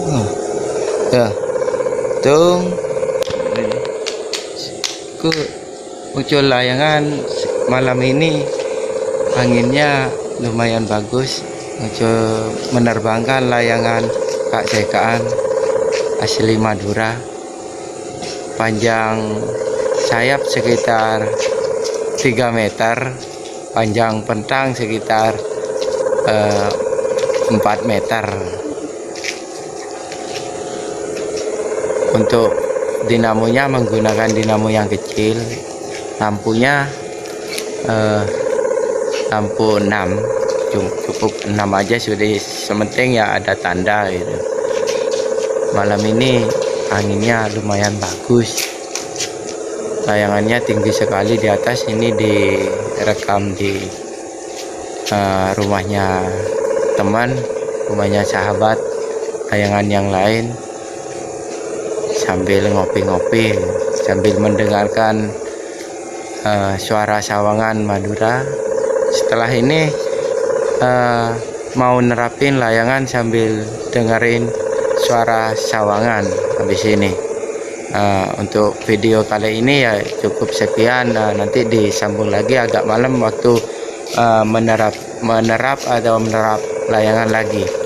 Oh, ya, tuh, ku muncul layangan malam ini, anginnya lumayan bagus, muncul menerbangkan layangan KCK-an asli Madura, panjang sayap sekitar 3 meter, panjang pentang sekitar 4 meter. Untuk dinamonya menggunakan dinamo yang kecil, lampunya lampu 6, cukup 6 aja sudah, sementing ya ada tanda gitu. Malam ini anginnya lumayan bagus, layangannya tinggi sekali di atas. Ini direkam di rumahnya teman, rumahnya sahabat, layangan yang lain, sambil ngopi-ngopi, sambil mendengarkan suara sawangan Madura. Setelah ini mau nerapin layangan sambil dengerin suara sawangan habis ini. Untuk video kali ini ya cukup sekian. Nanti disambung lagi agak malam waktu menerap layangan lagi.